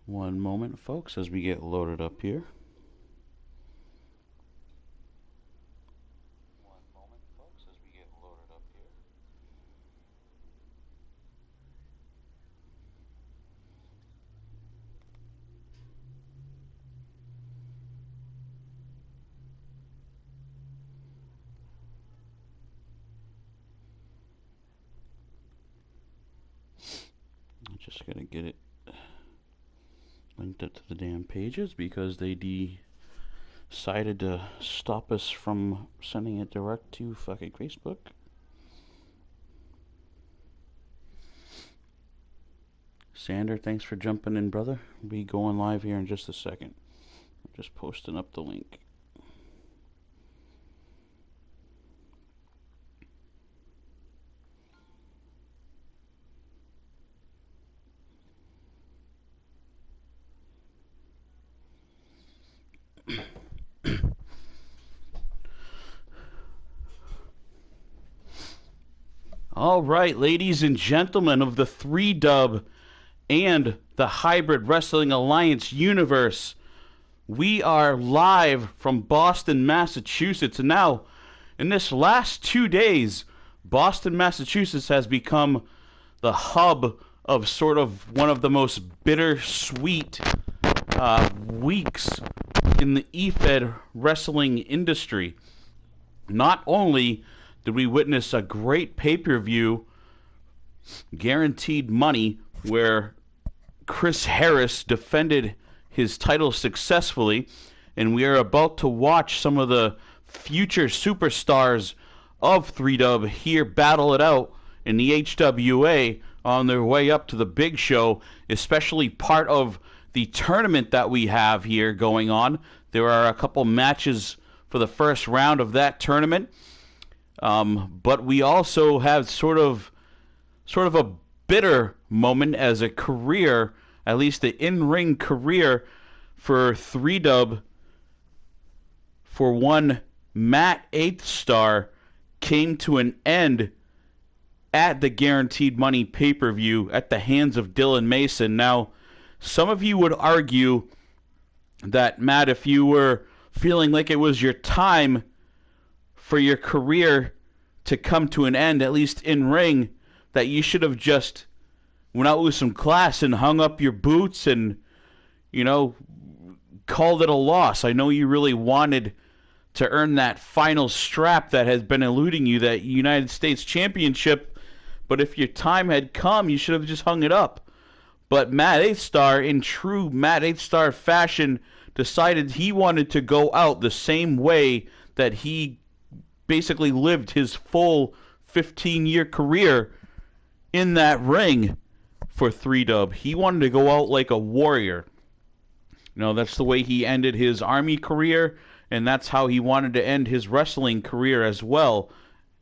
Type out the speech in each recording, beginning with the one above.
One moment, folks, as we get loaded up here. I'm just going to get it linked up to the damn pages because they decided to stop us from sending it direct to fucking Facebook. Sander, thanks for jumping in, brother. We'll be going live here in just a second. I'm just posting up the link. All right, ladies and gentlemen of the 3Dub and the Hybrid Wrestling Alliance universe, we are live from Boston, Massachusetts. And now, in this last 2 days, Boston, Massachusetts has become the hub of sort of one of the most bittersweet weeks in the EFED wrestling industry. Not only did we witness a great pay-per-view, Guaranteed Money, where Chris Harris defended his title successfully, and we are about to watch some of the future superstars of 3Dub here battle it out in the HWA on their way up to the big show, especially part of the tournament that we have here going on. There are a couple matches for the first round of that tournament. But we also have sort of a bitter moment as a career, at least the in-ring career for 3Dub. For one, Matt 8th Star came to an end at the Guaranteed Money pay-per-view at the hands of Dylan Mason. Now, some of you would argue that, Matt, if you were feeling like it was your time for your career to come to an end, at least in ring, that you should have just went out with some class and hung up your boots and, called it a loss. I know you really wanted to earn that final strap that has been eluding you, that United States Championship, but if your time had come, you should have just hung it up. But Matt 8th Star, in true Matt 8th Star fashion, decided he wanted to go out the same way that he basically lived his full 15-year career in that ring for 3Dub. He wanted to go out like a warrior. That's the way he ended his Army career, and that's how he wanted to end his wrestling career as well,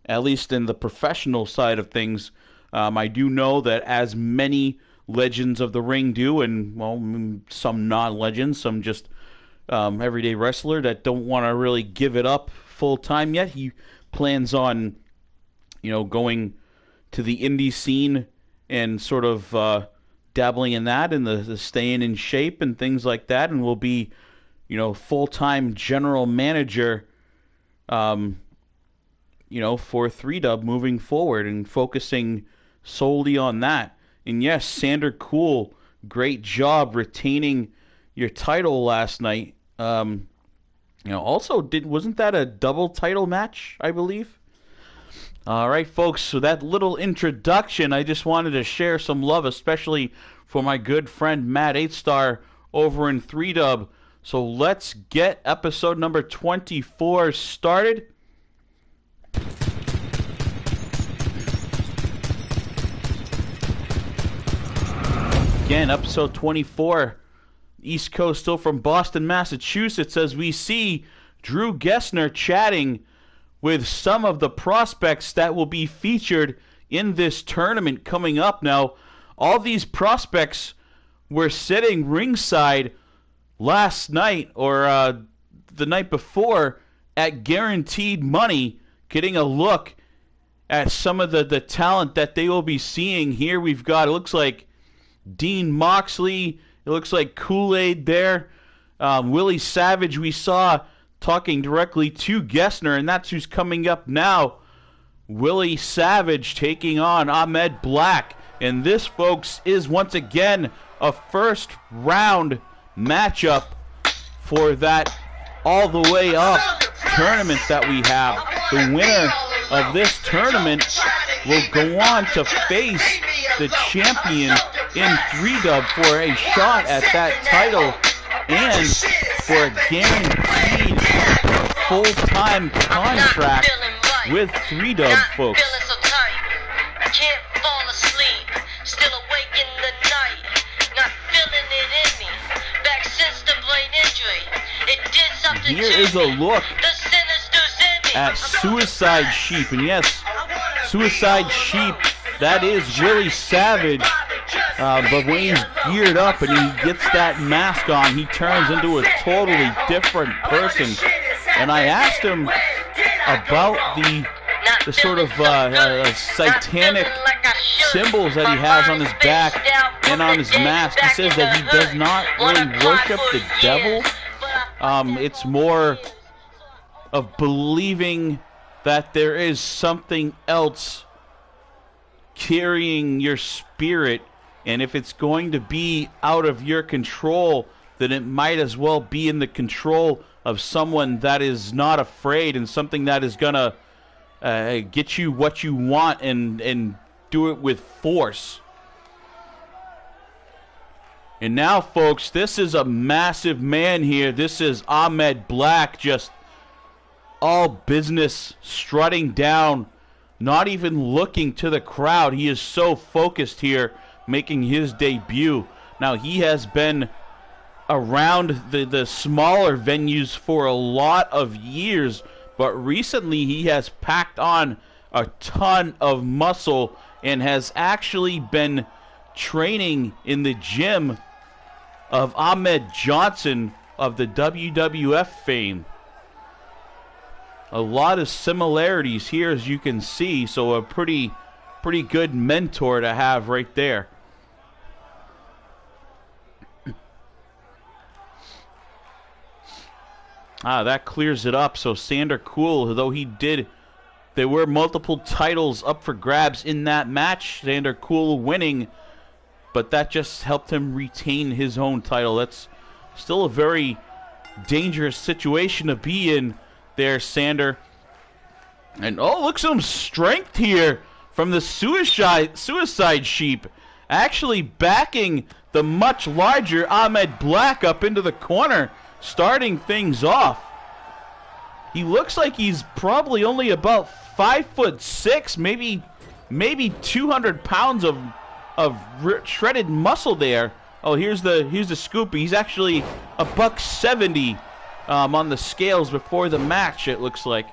at least in the professional side of things. I do know that as many legends of the ring do, and, some non-legends, some just everyday wrestler that don't want to really give it up full time yet. He plans on, going to the indie scene and sort of dabbling in that and the staying in shape and things like that, and will be, full-time general manager, for 3Dub moving forward and focusing solely on that. And yes, Sander Cool, great job retaining your title last night. Wasn't that a double title match, I believe? All right, folks, so that little introduction, I just wanted to share some love, especially for my good friend Matt 8th Star over in 3Dub. So let's get episode number 24 started. Again, episode 24, East Coast, still from Boston, Massachusetts, as we see Drew Gessner chatting with some of the prospects that will be featured in this tournament coming up. Now, all these prospects were sitting ringside last night or the night before at Guaranteed Money, getting a look at some of the talent that they will be seeing here. We've got, it looks like, Dean Moxley It looks like Kool-Aid there. Willie Savage we saw talking directly to Gessner, and that's who's coming up now. Willie Savage taking on Ahmed Black. And this, folks, is once again a first round matchup for that all the way up tournament that we have. The winner of this tournament will go on to face the champion in 3-dub for a shot at that title and for a guaranteed full-time contract with 3-dub, folks. Still awake in the night, not feeling it in me. Back since the blade injury, it did something. Here is a look at Suicide Sheep, and yes, Suicide Sheep, that is Willie Savage. But when he's geared up and he gets that mask on, he turns into a totally different person. And I asked him about the sort of satanic symbols that he has on his back and on his mask. He says that he does not really worship the devil. It's more of believing that there is something else carrying your spirit, and if it's going to be out of your control, then it might as well be in the control of someone that is not afraid and something that is going to get you what you want and do it with force. And now, folks, this is a massive man here. This is Ahmed Black, just all business, strutting down, not even looking to the crowd. He is so focused here, making his debut. Now, he has been around the smaller venues for a lot of years, but recently he has packed on a ton of muscle and has actually been training in the gym of Ahmed Johnson of the WWF fame. A lot of similarities here, as you can see, so a pretty good mentor to have right there. That clears it up. So Sander Cool, though there were multiple titles up for grabs in that match, Sander Cool winning, but that just helped him retain his own title. That's still a very dangerous situation to be in there, Sander. And look, some strength here from the Suicide Sheep, actually backing the much larger Ahmed Black up into the corner, starting things off. He looks like he's probably only about 5'6", maybe 200 pounds of shredded muscle there. Oh, here's the scoop. He's actually a $170 on the scales before the match, it looks like.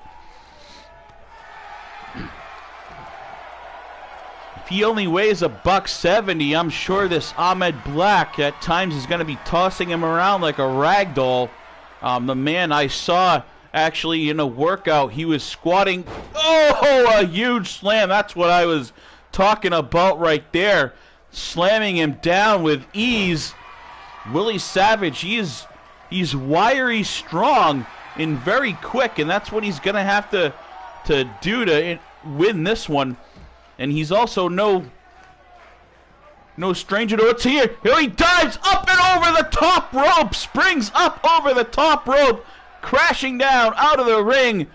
If he only weighs a $170, I'm sure this Ahmed Black at times is going to be tossing him around like a rag doll. The man I saw actually in a workout, he was squatting. Oh, a huge slam. That's what I was talking about right there. Slamming him down with ease. Willie Savage, he's wiry, strong, and very quick, and that's what he's going to have to do to win this one. And he's also no stranger to what's here. Here he dives up and over the top rope, springs up over the top rope, crashing down out of the ring,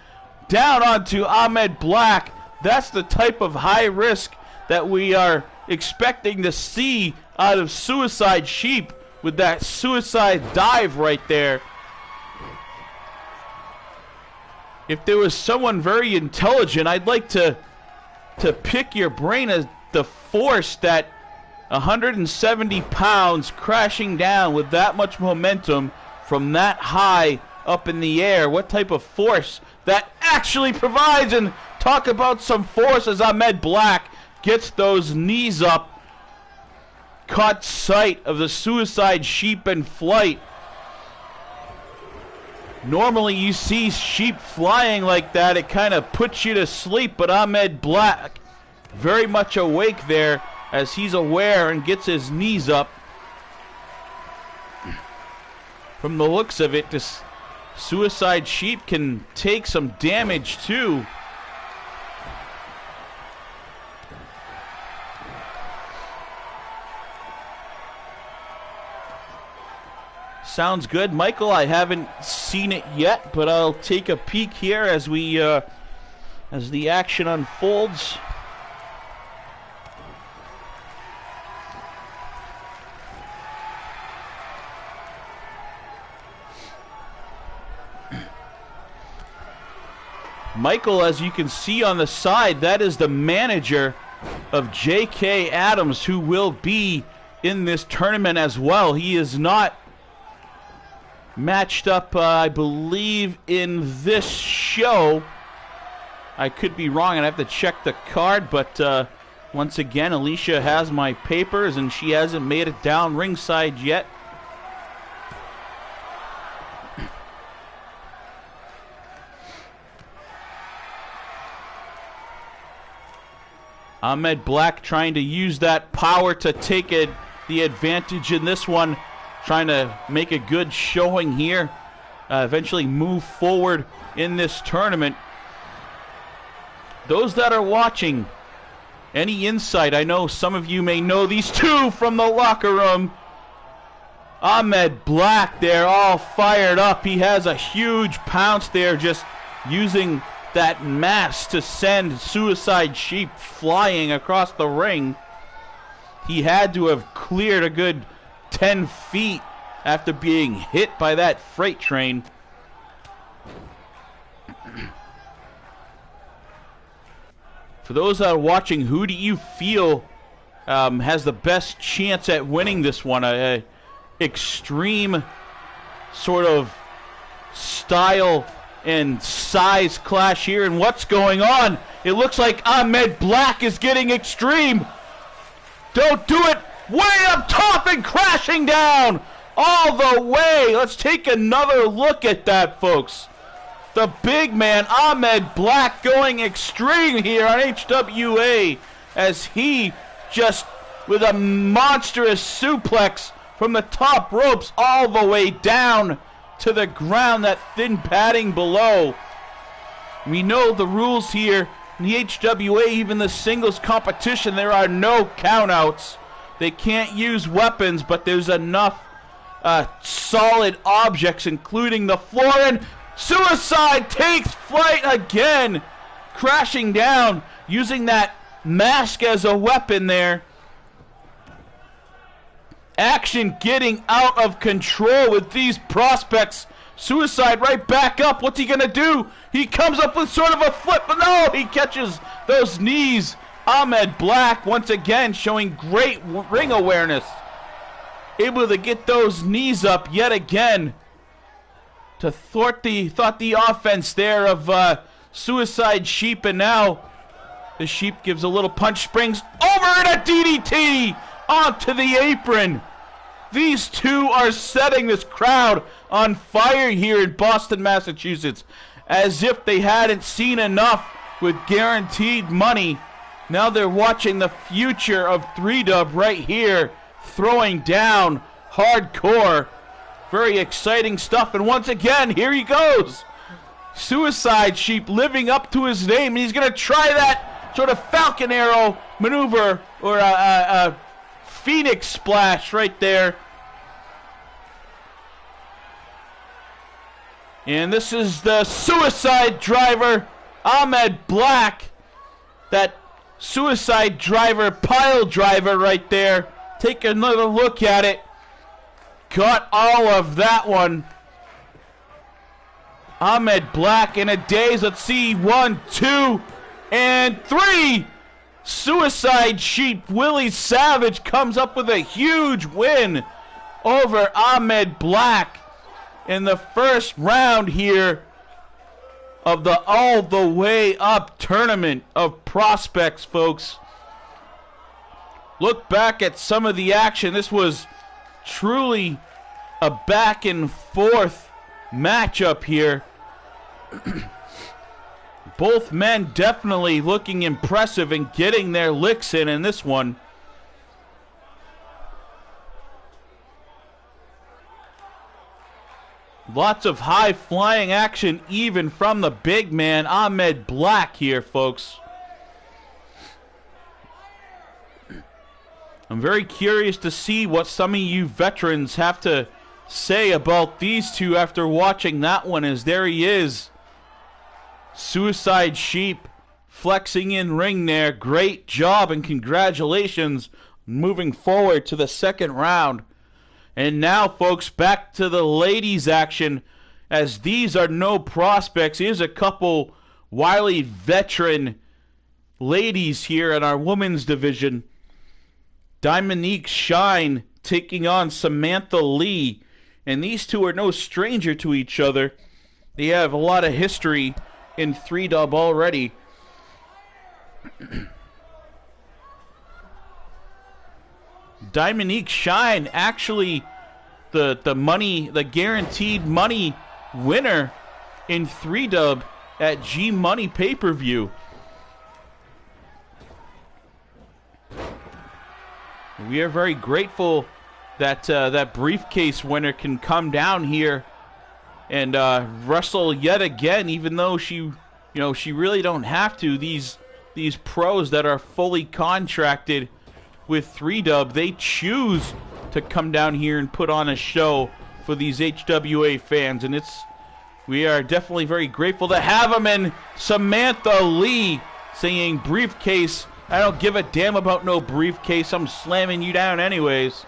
down onto Ahmed Black. That's the type of high risk that we are expecting to see out of Suicide Sheep with that suicide dive right there. If there was someone very intelligent, I'd like to pick your brain as the force that 170 pounds crashing down with that much momentum from that high up in the air. What type of force that actually provides, and talk about some force as Ahmed Black gets those knees up, caught sight of the Suicide Sheep in flight. Normally you see sheep flying like that, it kind of puts you to sleep, but Ahmed Black very much awake there as he's aware and gets his knees up. from the looks of it, this Suicide Sheep can take some damage too. Sounds good. Michael, I haven't seen it yet, but I'll take a peek here as we as the action unfolds. Michael, as you can see on the side, that is the manager of J.K. Adams, who will be in this tournament as well. He is not matched up, I believe, in this show. I could be wrong, and I have to check the card, but once again, Alicia has my papers, and she hasn't made it down ringside yet. Ahmed Black trying to use that power to take the advantage in this one, trying to make a good showing here, eventually move forward in this tournament. Those that are watching, any insight? I know some of you may know these two from the locker room. Ahmed Black there, all fired up. He has a huge pounce there, just using that mass to send Suicide Sheep flying across the ring. He had to have cleared a good 10 feet after being hit by that freight train. For those that are watching, who do you feel has the best chance at winning this one? A extreme sort of style and size clash here, and what's going on? It looks like Ahmed Black is getting extreme. Don't do it. Way up top and crashing down all the way. Let's take another look at that, folks. The big man, Ahmed Black, going extreme here on HWA as he just, with a monstrous suplex from the top ropes all the way down to the ground, that thin padding below. We know the rules here in the HWA, even the singles competition, there are no countouts. They can't use weapons, but there's enough solid objects, including the floor, and Suicide takes flight again, crashing down, using that mask as a weapon there. Action getting out of control with these prospects. Suicide right back up. What's he going to do? He comes up with sort of a flip, but no, he catches those knees. Ahmed Black once again showing great ring awareness. Able to get those knees up yet again to thwart the offense there of Suicide Sheep, and now the Sheep gives a little punch, springs over and a DDT onto the apron. These two are setting this crowd on fire here in Boston, Massachusetts, as if they hadn't seen enough with guaranteed money. Now they're watching the future of 3-Dub right here, throwing down hardcore. Very exciting stuff, and once again, here he goes. Suicide Sheep living up to his name. He's going to try that sort of Falcon Arrow maneuver, or a Phoenix Splash right there. And this is the Suicide Driver, Ahmed Black. That Suicide Driver, pile driver right there. Take another look at it. Got all of that one. Ahmed Black in a daze. Let's see. 1, 2, and 3. Suicide Sheep Willie Savage comes up with a huge win over Ahmed Black in the first round here of the All the Way Up tournament of prospects, folks. Look back at some of the action. This was truly a back and forth matchup here. Both men definitely looking impressive and getting their licks in this one. Lots of high-flying action even from the big man, Ahmed Black here, folks. I'm very curious to see what some of you veterans have to say about these two after watching that one, as there he is. Suicide Sheep flexing in ring there. Great job and congratulations moving forward to the second round. And now, folks, back to the ladies' action, as these are no prospects. Here's a couple wily veteran ladies here in our women's division. Dominique Shine taking on Samantha Lee. And these two are no stranger to each other. They have a lot of history in 3-dub already. Dominique Shine, actually the guaranteed money winner in 3-dub at G Money pay-per-view. We are very grateful that that briefcase winner can come down here and wrestle yet again, even though she really don't have to. These pros that are fully contracted with 3-dub, they choose to come down here and put on a show for these HWA fans, and we are definitely very grateful to have them. And Samantha Lee saying, briefcase, I don't give a damn about no briefcase, I'm slamming you down anyways.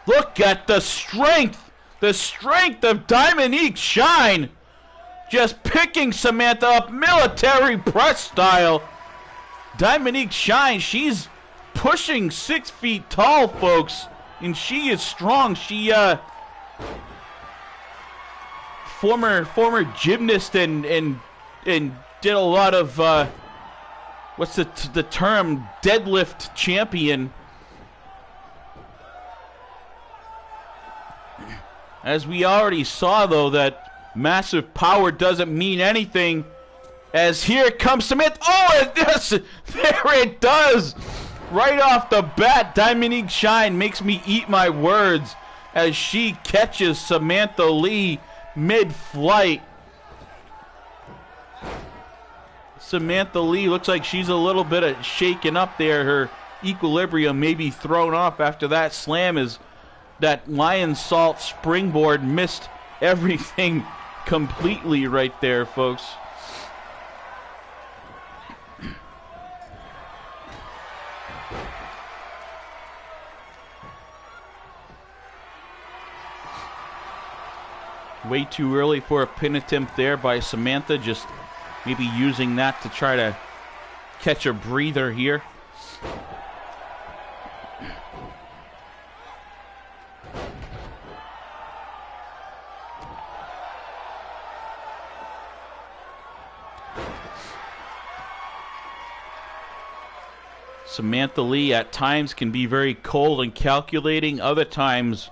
Look at the strength of Dominique Shine. Just picking Samantha up, military press style. Dominique Shine, she's pushing 6 feet tall, folks, and she is strong. She, former gymnast and did a lot of, what's the term, deadlift champion. As we already saw, though, that massive power doesn't mean anything. As here comes Samantha. Oh, it does. There it does. Right off the bat, Dominique Shine makes me eat my words as she catches Samantha Lee mid-flight. Samantha Lee looks like she's a little bit of shaken up there. Her equilibrium may be thrown off after that slam, as that lion salt springboard missed everything completely right there, folks. Way too early for a pin attempt there by Samantha, just maybe using that to try to catch a breather here. Samantha Lee at times can be very cold and calculating. Other times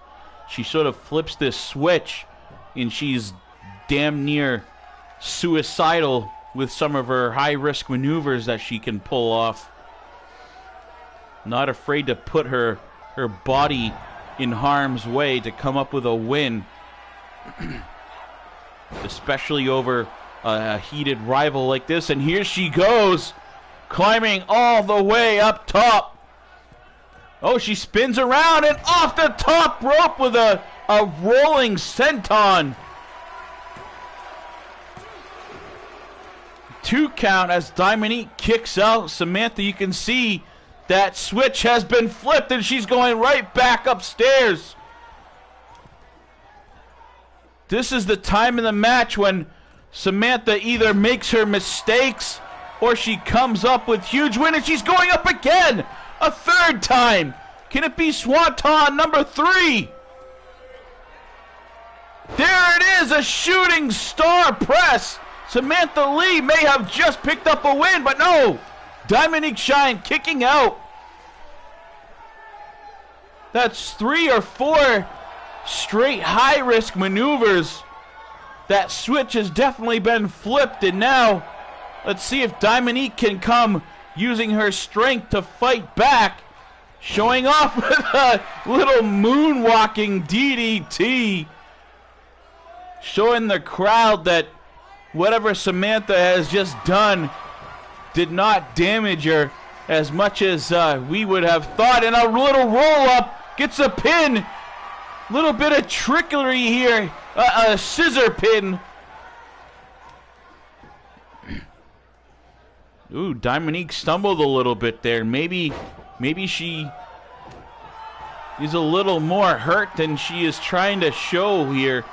she sort of flips this switch and she's damn near suicidal with some of her high-risk maneuvers that she can pull off. Not afraid to put her body in harm's way to come up with a win. Especially over a heated rival like this. And here she goes, climbing all the way up top. Oh, she spins around and off the top rope with a rolling senton. 2 count as Dominique kicks out. Samantha, you can see that switch has been flipped and she's going right back upstairs. This is the time in the match when Samantha either makes her mistakes or she comes up with huge win, and she's going up again a 3rd time. Can it be Swanton number 3? There it is, a shooting star press. Samantha Lee may have just picked up a win, but no. Dominique Shine kicking out. That's 3 or 4 straight high-risk maneuvers. That switch has definitely been flipped, and now let's see if Dominique can come using her strength to fight back. showing off with a little moonwalking DDT, showing the crowd that whatever Samantha has just done did not damage her as much as we would have thought. And a little roll-up gets a pin. Little bit of trickery here. A scissor pin. Ooh, Dominique stumbled a little bit there. Maybe she is a little more hurt than she is trying to show here.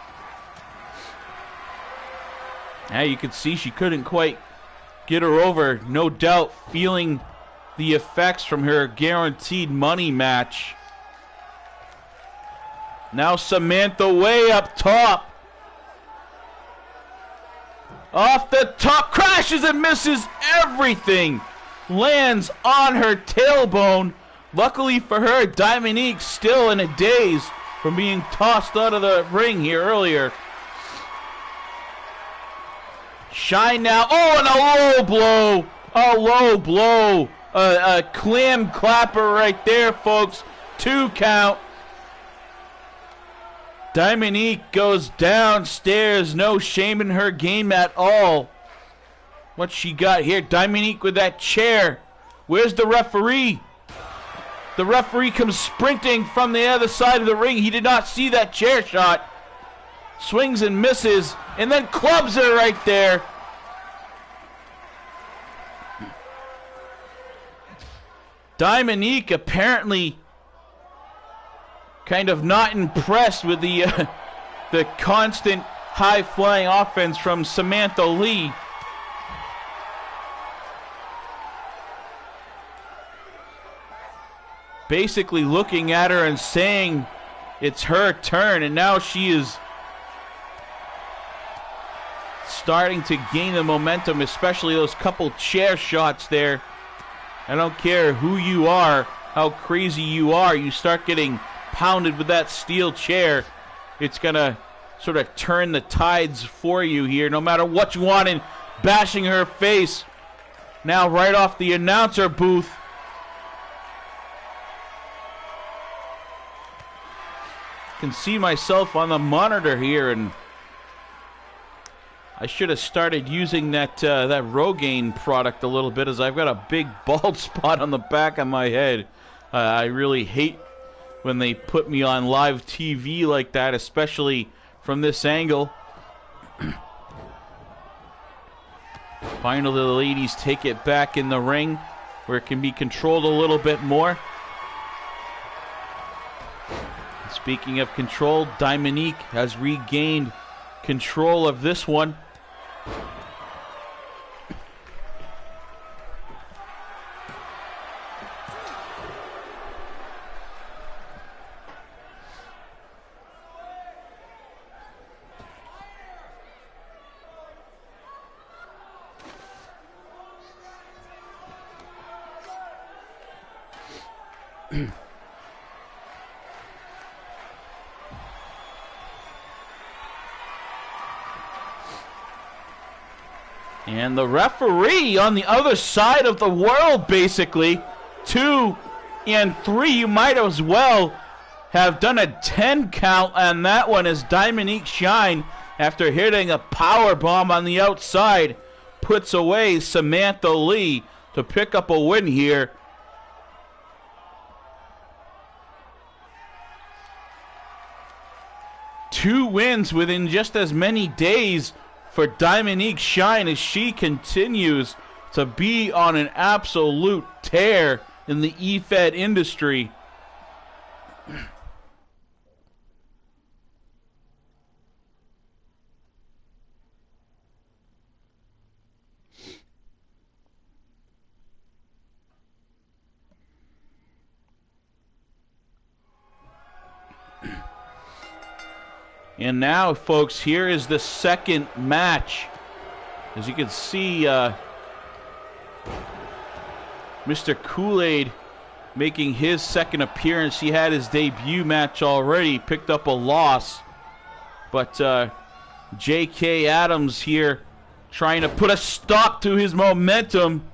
Now you can see she couldn't quite get her over. No doubt feeling the effects from her guaranteed money match. Now Samantha way up top. Off the top, crashes and misses everything. Lands on her tailbone. Luckily for her, Dominique still in a daze from being tossed out of the ring here earlier. Shine now. Oh, and a low blow. A low blow. A clam clapper right there, folks. 2 count. Dominique goes downstairs. No shame in her game at all. What she got here? Dominique with that chair. Where's the referee? The referee comes sprinting from the other side of the ring. He did not see that chair shot. Swings and misses, and then clubs her right there. Dominique apparently kind of not impressed with the constant high-flying offense from Samantha Lee. Basically looking at her and saying it's her turn, and now she is starting to gain the momentum, especially those couple chair shots there. I don't care who you are, how crazy you are, you start getting pounded with that steel chair, it's gonna sort of turn the tides for you here, no matter what you want. And bashing her face now right off the announcer booth. Can see myself on the monitor here, and I should have started using that Rogaine product a little bit, as I've got a big bald spot on the back of my head. I really hate when they put me on live TV like that, especially from this angle. Finally, the ladies take it back in the ring, where it can be controlled a little bit more. Speaking of control, Dominique has regained control of this one. And the referee on the other side of the world, basically, 2 and 3, you might as well have done a 10 count on that one, as Dominique Shine, after hitting a power bomb on the outside, puts away Samantha Lee to pick up a win here. Two wins within just as many days for Dominique Shine, as she continues to be on an absolute tear in the EFED industry. And now, folks, here is the second match. As you can see, Mr. Kool-Aid making his second appearance. He had his debut match already, picked up a loss. But J.K. Adams here trying to put a stop to his momentum.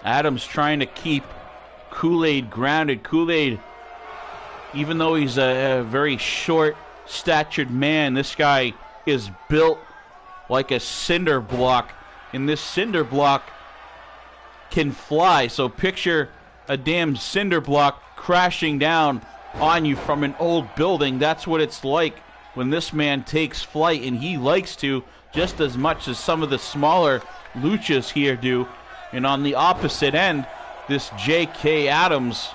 Adams trying to keep Kool-Aid grounded. Kool-Aid, even though he's a very short-statured man, this guy is built like a cinder block, and this cinder block can fly. So picture a damn cinder block crashing down on you from an old building. That's what it's like when this man takes flight, and he likes to just as much as some of the smaller luchas here do. And on the opposite end, this J.K. Adams,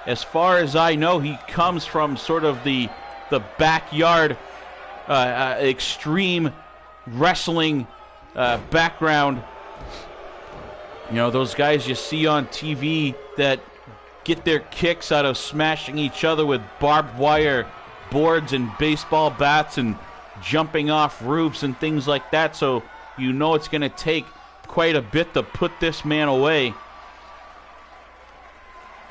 as far as I know, he comes from sort of the backyard extreme wrestling background. You know, those guys you see on TV that get their kicks out of smashing each other with barbed wire boards and baseball bats and jumping off roofs and things like that. So you know it's going to take quite a bit to put this man away.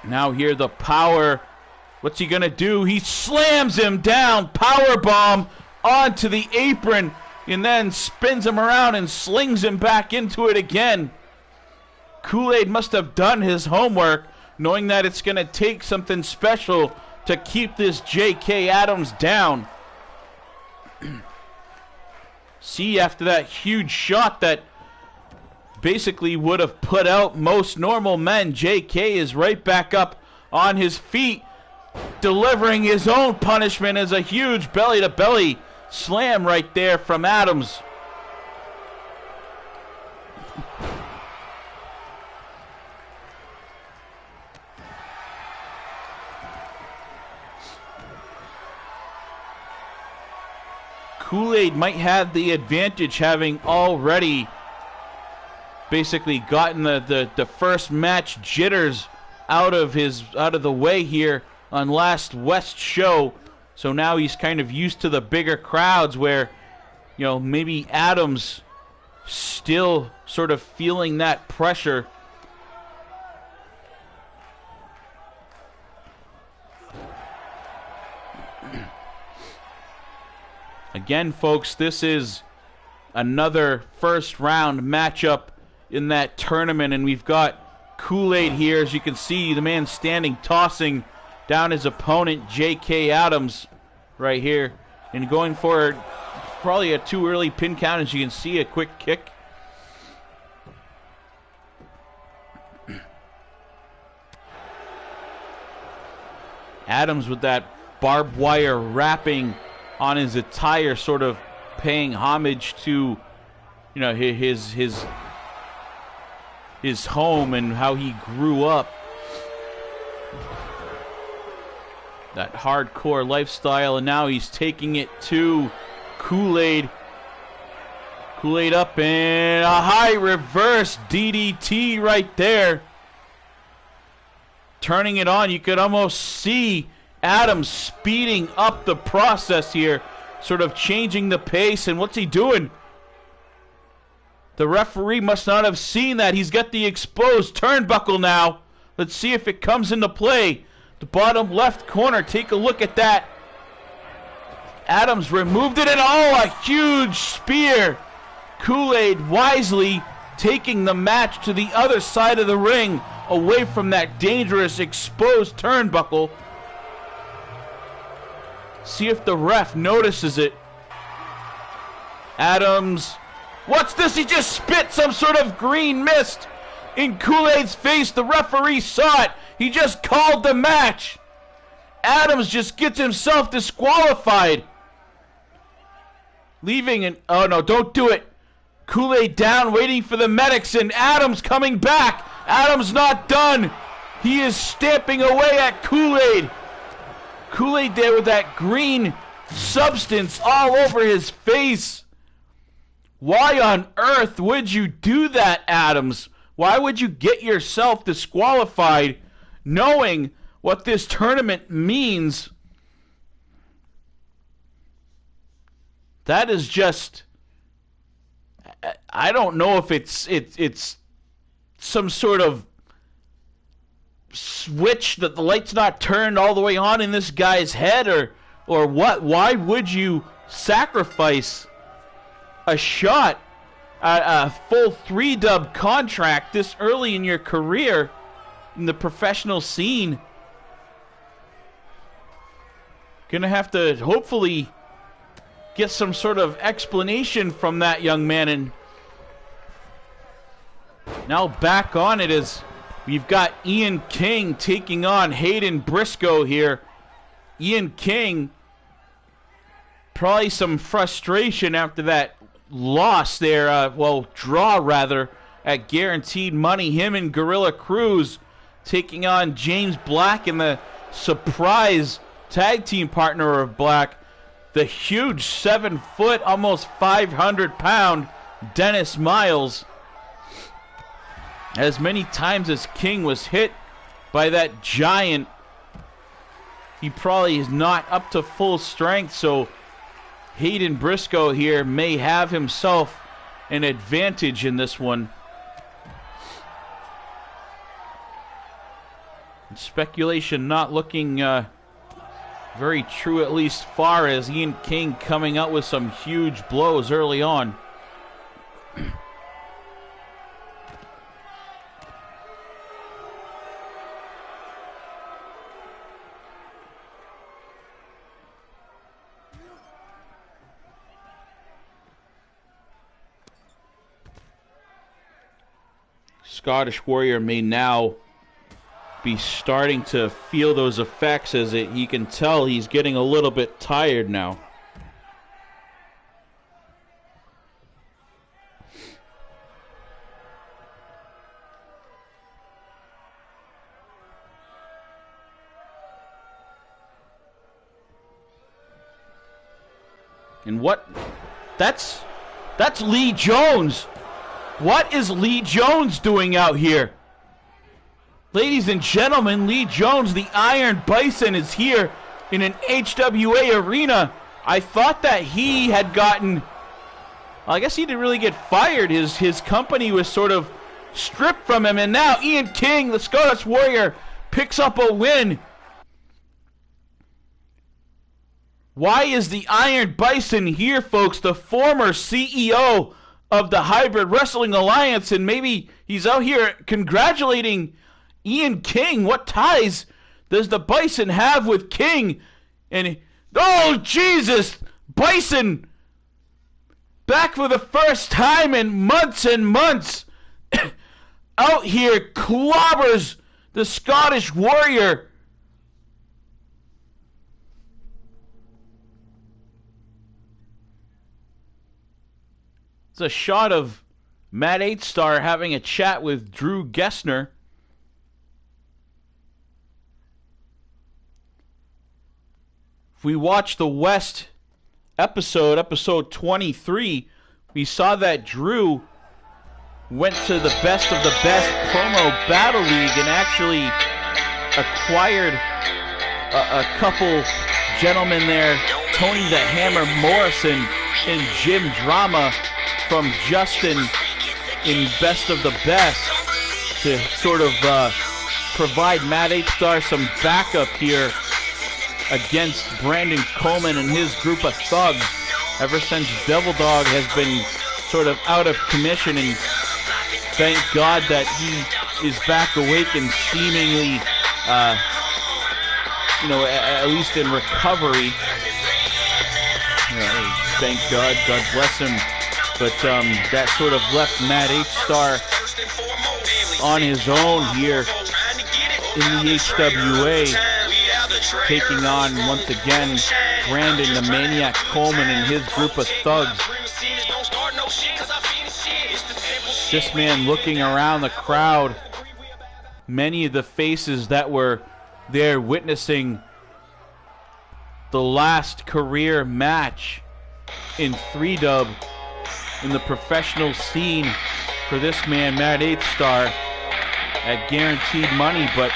Now here the power. What's he going to do? He slams him down. Power bomb onto the apron and then spins him around and slings him back into it again. Kool-Aid must have done his homework, knowing that it's going to take something special to keep this J.K. Adams down. See, after that huge shot that basically would have put out most normal men, J.K. is right back up on his feet, delivering his own punishment as a huge belly-to-belly slam right there from Adams. Kool-Aid might have the advantage, having already basically gotten the first match jitters out of the way here on last West show. So now he's kind of used to the bigger crowds, where, you know, maybe Adams still sort of feeling that pressure. Again, folks, this is another first round matchup in that tournament, and we've got Kool-Aid here. As you can see, the man standing, tossing down his opponent, J.K. Adams, right here, and going for probably a too early pin count. As you can see, a quick kick. Adams with that barbed wire wrapping on his attire, sort of paying homage to, you know, his home and how he grew up. That hardcore lifestyle, and now he's taking it to Kool-Aid. Kool-Aid up and a high reverse DDT right there. Turning it on, you could almost see Adams speeding up the process here, sort of changing the pace. And what's he doing? The referee must not have seen that. He's got the exposed turnbuckle now. Let's see if it comes into play. The bottom left corner, take a look at that. Adams removed it, and oh, a huge spear. Kool-Aid wisely taking the match to the other side of the ring, away from that dangerous exposed turnbuckle. See if the ref notices it. Adams, what's this? He just spit some sort of green mist in Kool-Aid's face. The referee saw it. He just called the match. Adams just gets himself disqualified. Leaving and, oh no, don't do it. Kool-Aid down, waiting for the medics, and Adams coming back. Adams not done. He is stamping away at Kool-Aid. Kool-Aid there with that green substance all over his face. Why on earth would you do that, Adams? Why would you get yourself disqualified knowing what this tournament means? That is just, I don't know if it's some sort of switch that the light's not turned all the way on in this guy's head, or what. Why would you sacrifice a shot a full 3-dub contract this early in your career in the professional scene. Gonna have to hopefully get some sort of explanation from that young man. And now back on it is we've got Ian King taking on Hayden Briscoe here. Ian King, probably some frustration after that loss there, draw rather, at Guaranteed Money. Him and Gorilla Cruz taking on James Black and the surprise tag team partner of Black, the huge 7-foot, almost 500-pound Dennis Miles. As many times as King was hit by that giant, he probably is not up to full strength, so Hayden Briscoe here may have himself an advantage in this one. Speculation not looking very true, at least far as Ian King coming out with some huge blows early on. Scottish Warrior may now be starting to feel those effects, as he can tell he's getting a little bit tired now. And that's Lee Jones. What is Lee Jones doing out here? Ladies and gentlemen, Lee Jones, the Iron Bison, is here in an HWA arena. I thought that he had gotten, well, I guess he didn't really get fired. His company was sort of stripped from him, and now Ian King, the Scottish Warrior, picks up a win. Why is the Iron Bison here, folks? The former CEO of the Hybrid Wrestling Alliance, and maybe he's out here congratulating Ian King. What ties does the Bison have with King? And, oh, Jesus! Bison back for the first time in months and months out here clobbers the Scottish Warrior. It's a shot of Matt 8-Star having a chat with Drew Gessner. If we watch the West episode 23, we saw that Drew went to the Best of the Best promo battle league and actually acquired a couple gentlemen there, Tony the Hammer Morrison and Jim Drama, from Justin in Best of the Best, to sort of provide Matt 8-Star some backup here against Brandon Coleman and his group of thugs ever since Devil Dog has been sort of out of commission, and thank God that he is back awake and seemingly at least in recovery. Thank God, God bless him. But that sort of left Matt 8-Star on his own here in the HWA, taking on, once again, Brandon the Maniac Coleman and his group of thugs. This man looking around the crowd, many of the faces that were there witnessing the last career match in 3-dub in the professional scene for this man, Matt 8-Star, at Guaranteed Money, but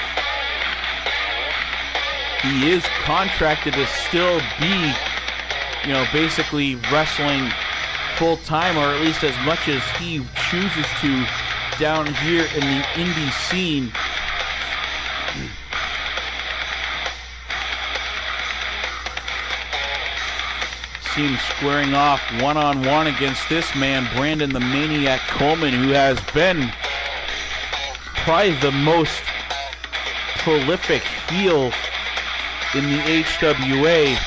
he is contracted to still be, basically wrestling full-time, or at least as much as he chooses to, down here in the indie scene. see him squaring off one-on-one against this man, Brandon the Maniac Coleman, who has been probably the most prolific heel in the HWA.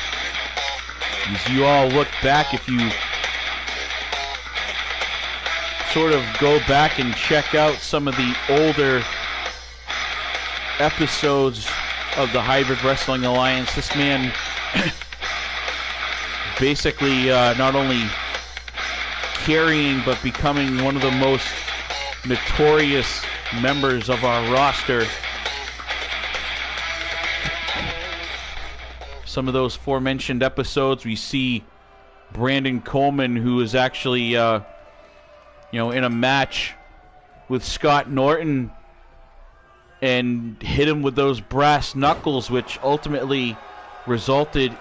As you all look back, if you sort of go back and check out some of the older episodes of the Hybrid Wrestling Alliance, this man basically not only carrying but becoming one of the most notorious members of our roster. Some of those aforementioned episodes, we see Brandon Coleman, who is actually in a match with Scott Norton and hit him with those brass knuckles, which ultimately resulted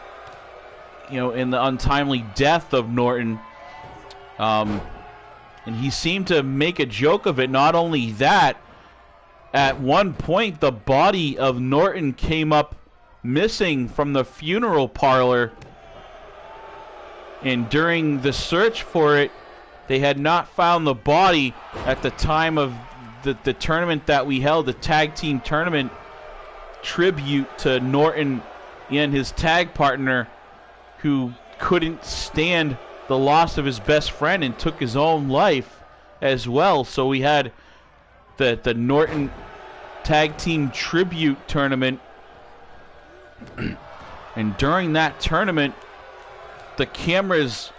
in the untimely death of Norton. And he seemed to make a joke of it. Not only that, at one point the body of Norton came up missing from the funeral parlor, and during the search for it, they had not found the body at the time of the tournament that we held, the tag team tournament tribute to Norton and his tag partner, who couldn't stand the loss of his best friend and took his own life as well. So we had the Norton tag team tribute tournament, and during that tournament, the cameras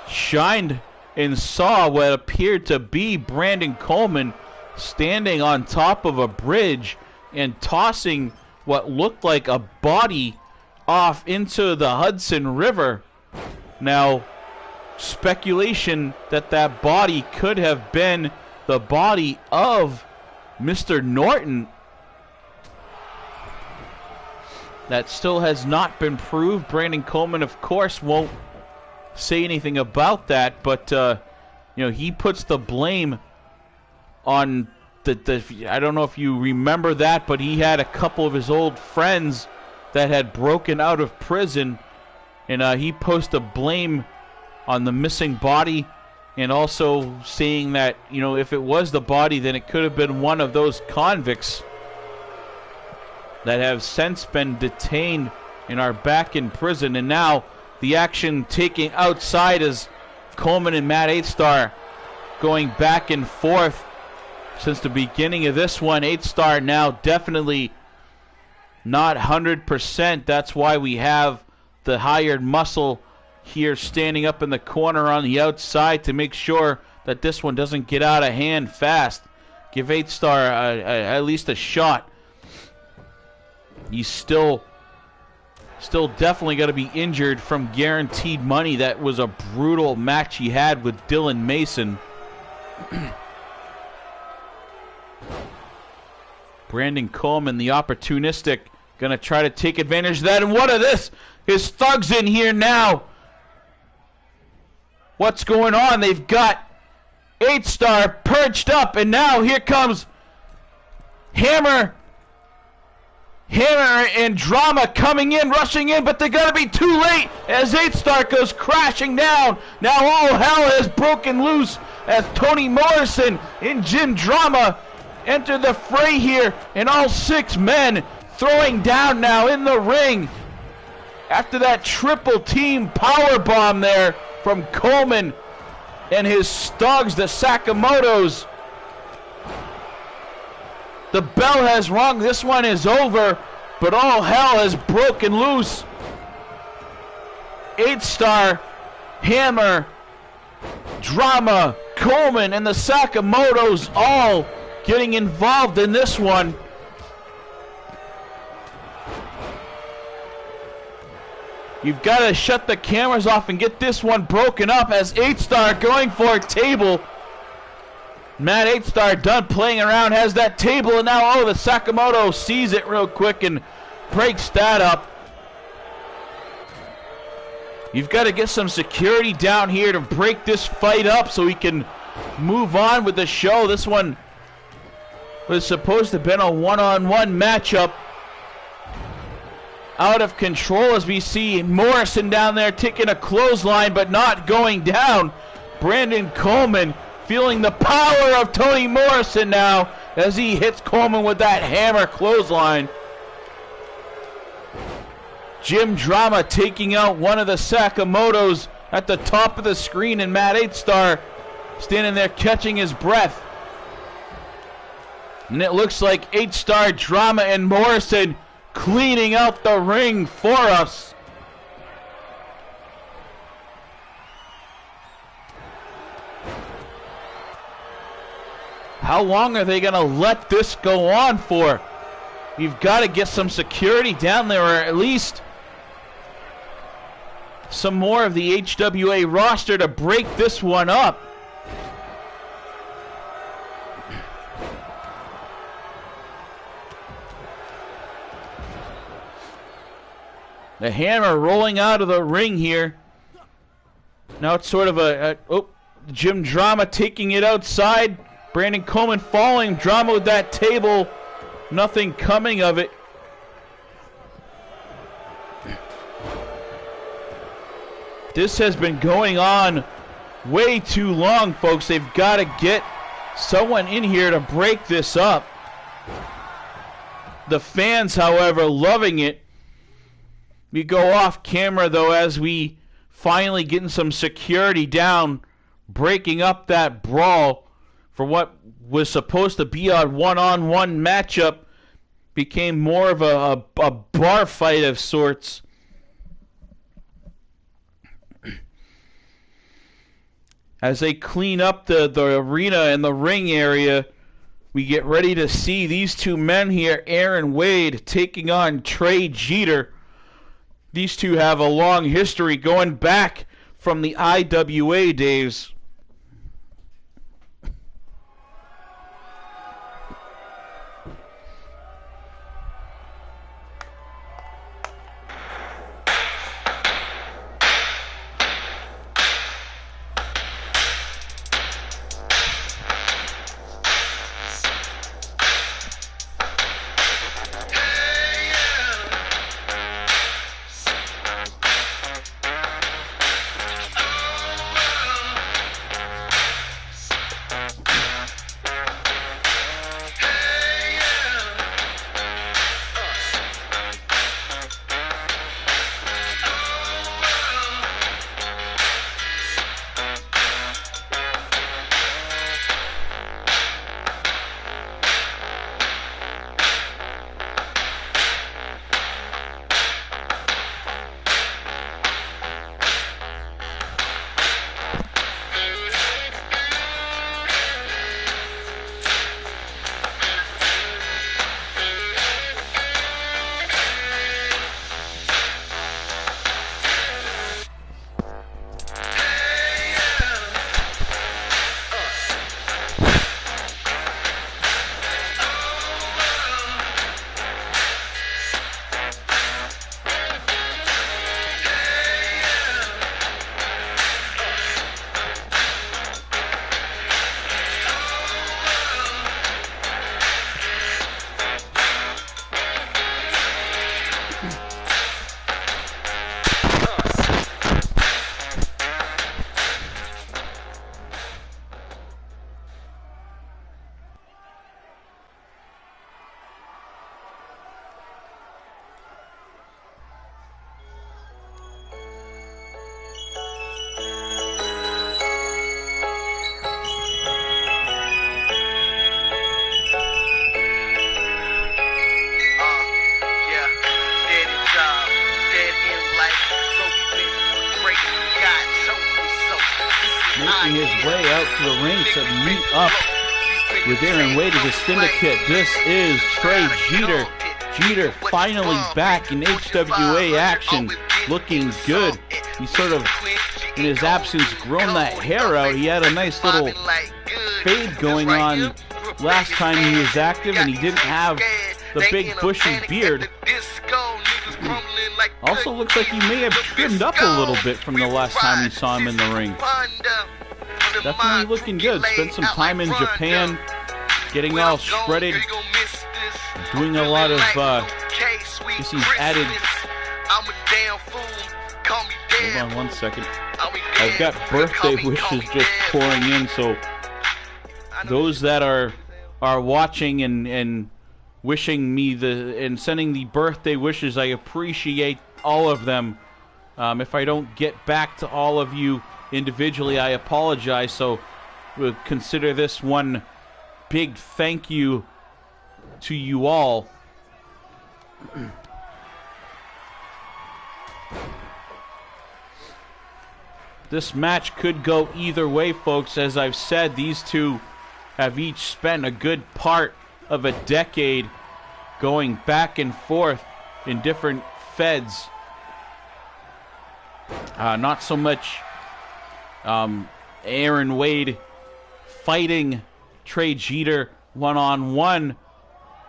shined and saw what appeared to be Brandon Coleman standing on top of a bridge and tossing what looked like a body off into the Hudson River. Now, speculation that body could have been the body of Mr. Norton. That still has not been proved. Brandon Coleman, of course, won't say anything about that, but he puts the blame on the I don't know if you remember that, but he had a couple of his old friends that had broken out of prison, and he posted blame on the missing body, and also saying that if it was the body, then it could have been one of those convicts that have since been detained and are back in prison. And now the action taking outside as Coleman and Matt 8-Star going back and forth since the beginning of this one. 8-Star now definitely not 100%. That's why we have the hired muscle here standing up in the corner on the outside to make sure that this one doesn't get out of hand fast. Give 8-Star at least a shot. He's still definitely going to be injured from guaranteed money. That was a brutal match he had with Dylan Mason. Brandon Coleman, the opportunistic, going to try to take advantage of that. And what of this? His thugs in here now. What's going on? They've got 8-Star perched up, and now here comes Hammer and Drama coming in, rushing in, but they're going to be too late as 8-Star goes crashing down. Now all hell has broken loose as Tony Morrison and Jim Drama enter the fray here, and all 6 men throwing down now in the ring after that triple team power bomb there from Coleman and his thugs, the Sakamotos. The bell has rung. This one is over, but all hell has broken loose. 8-Star, Hammer, Drama, Coleman, and the Sakamotos all getting involved in this one. You've got to shut the cameras off and get this one broken up as 8-Star going for a table. Matt 8-Star done playing around, has that table, and now, the Sakamoto sees it real quick and breaks that up. You've got to get some security down here to break this fight up so we can move on with the show. This one was supposed to have been a one-on-one matchup. out of control as we see Morrison down there taking a clothesline but not going down. Brandon Coleman feeling the power of Tony Morrison now as he hits Coleman with that hammer clothesline. Jim Drama taking out one of the Sakamotos at the top of the screen, and Matt 8-Star standing there catching his breath. And it looks like 8-Star, Drama, and Morrison cleaning out the ring for us. How long are they going to let this go on for? We've got to get some security down there, or at least some more of the HWA roster to break this one up. The hammer rolling out of the ring here. Now it's sort of Jim Drama taking it outside. Brandon Coleman falling. Drama with that table. Nothing coming of it. This has been going on way too long, folks. They've got to get someone in here to break this up. The fans, however, loving it. We go off camera, though, as we finally getting some security down, breaking up that brawl for what was supposed to be a one-on-one matchup. Became more of a bar fight of sorts. As they clean up the arena and the ring area, we get ready to see these two men here, Aaron Wade taking on Trey Jeter. These two have a long history going back from the IWA days. Making his way out to the ring to meet up with Aaron Wade as a syndicate. This is Trey Jeter. Jeter finally back in HWA action, looking good. He sort of, in his absence, grown that hair out. He had a nice little fade going on last time he was active, and he didn't have the big bushy beard. Also looks like he may have trimmed up a little bit from the last time we saw him in the ring. Definitely looking good. Spent some time in Japan, getting all shredded, doing a lot of, he's added I'm a damn fool. Call me damn. Hold on one second. I'm a I've damn got fool. birthday Call wishes me just damn. pouring in, so those that are watching and wishing me and sending the birthday wishes, I appreciate all of them. If I don't get back to all of you individually, I apologize. So we'll consider this one big thank you to you all. This match could go either way, folks. As I've said, these two have each spent a good part of a decade going back and forth in different feds. Not so much Aaron Wade fighting Trey Jeter one-on-one,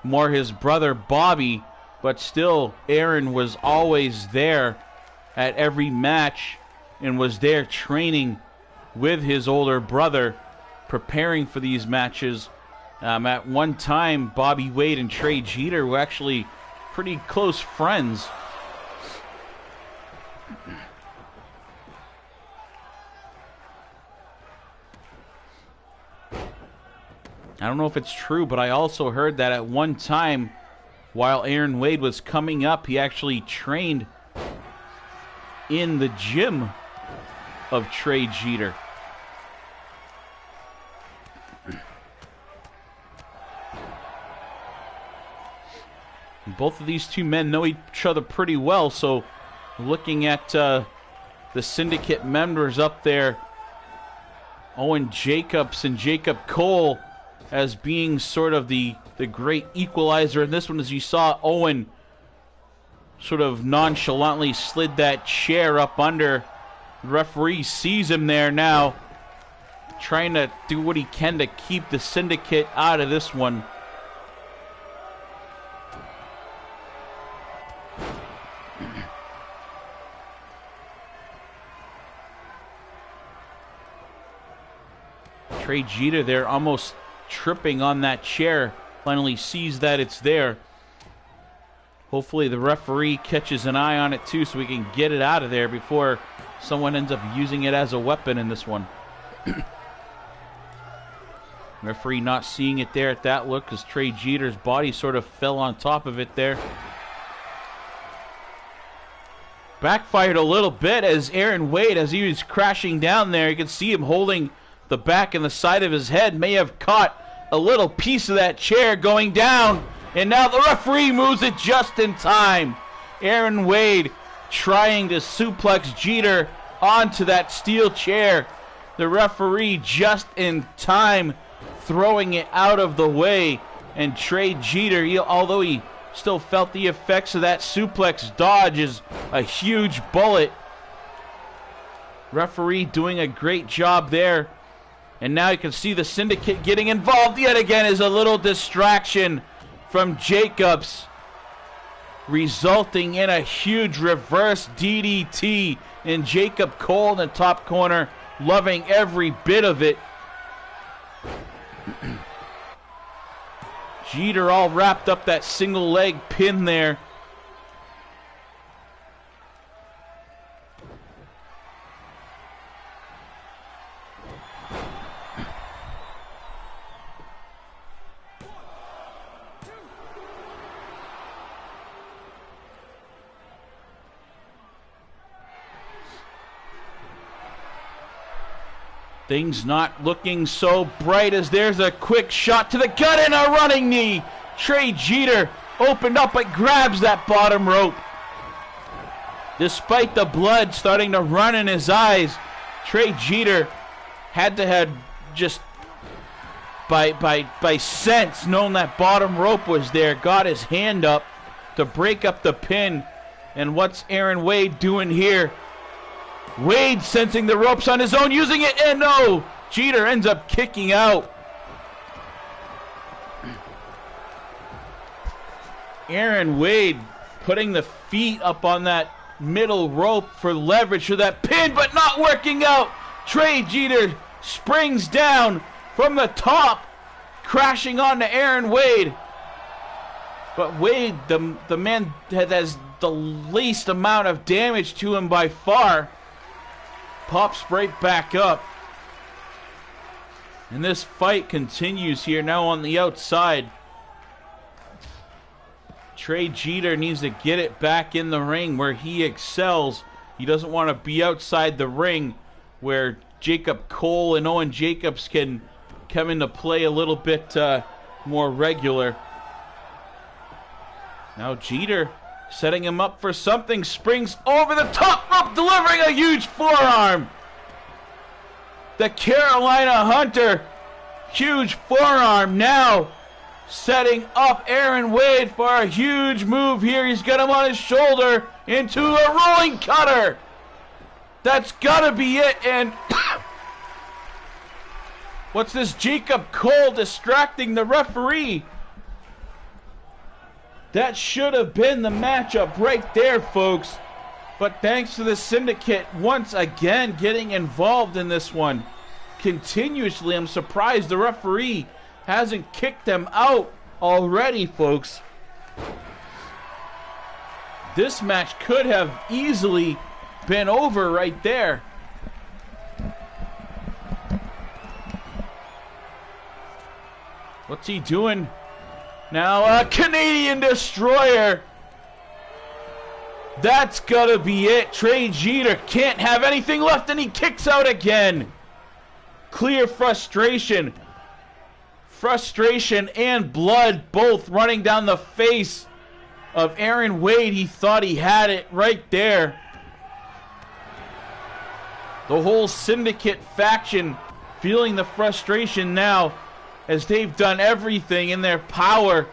more his brother Bobby, but still Aaron was always there at every match and was there training with his older brother, preparing for these matches. At one time, Bobby Wade and Trey Jeter were actually pretty close friends. I don't know if it's true, but I also heard that at one time, while Aaron Wade was coming up, he actually trained in the gym of Trey Jeter. Both of these two men know each other pretty well, so looking at the syndicate members up there, Owen Jacobs and Jacob Cole as being sort of the great equalizer in this one. As you saw, Owen sort of nonchalantly slid that chair up under. The referee sees him there now, trying to do what he can to keep the syndicate out of this one. Trey Jeter there almost tripping on that chair. Finally sees that it's there. Hopefully the referee catches an eye on it too so we can get it out of there before someone ends up using it as a weapon in this one. Referee not seeing it there at that look because Trey Jeter's body sort of fell on top of it there. Backfired a little bit as Aaron Wade, as he was crashing down there, you can see him holding the back and the side of his head, may have caught a little piece of that chair going down, and now the referee moves it just in time. Aaron Wade trying to suplex Jeter onto that steel chair. The referee just in time throwing it out of the way, and Trey Jeter, although he still felt the effects of that suplex, dodges a huge bullet. Referee doing a great job there. And now you can see the syndicate getting involved yet again as a little distraction from Jacobs, resulting in a huge reverse DDT. And Jacob Cole in the top corner, loving every bit of it. Jeter all wrapped up that single leg pin there. Things not looking so bright as there's a quick shot to the gut and a running knee. Trey Jeter opened up but grabs that bottom rope. Despite the blood starting to run in his eyes, Trey Jeter had to have just by sense known that bottom rope was there, got his hand up to break up the pin. And what's Aaron Wade doing here? Wade sensing the ropes on his own, using it, and no! Jeter ends up kicking out. Aaron Wade putting the feet up on that middle rope for leverage for that pin, but not working out. Trey Jeter springs down from the top, crashing onto Aaron Wade. But Wade, the man that has the least amount of damage to him by far. Pops right back up. And this fight continues here now on the outside. Trey Jeter needs to get it back in the ring where he excels. He doesn't want to be outside the ring where Jacob Cole and Owen Jacobs can come into play a little bit more regular. Now Jeter setting him up for something, springs over the top rope, delivering a huge forearm. The Carolina Hunter, huge forearm now, setting up Aaron Wade for a huge move here. He's got him on his shoulder into a rolling cutter. That's gotta be it. And what's this? Jacob Cole distracting the referee. That should have been the matchup right there, folks. But thanks to the Syndicate once again getting involved in this one continuously. I'm surprised the referee hasn't kicked them out already, folks. This match could have easily been over right there. What's he doing? Now a Canadian Destroyer. That's gotta be it. Trey Jeter can't have anything left and he kicks out again. Clear frustration. Frustration and blood both running down the face of Aaron Wade. He thought he had it right there. The whole Syndicate faction feeling the frustration now as they've done everything in their power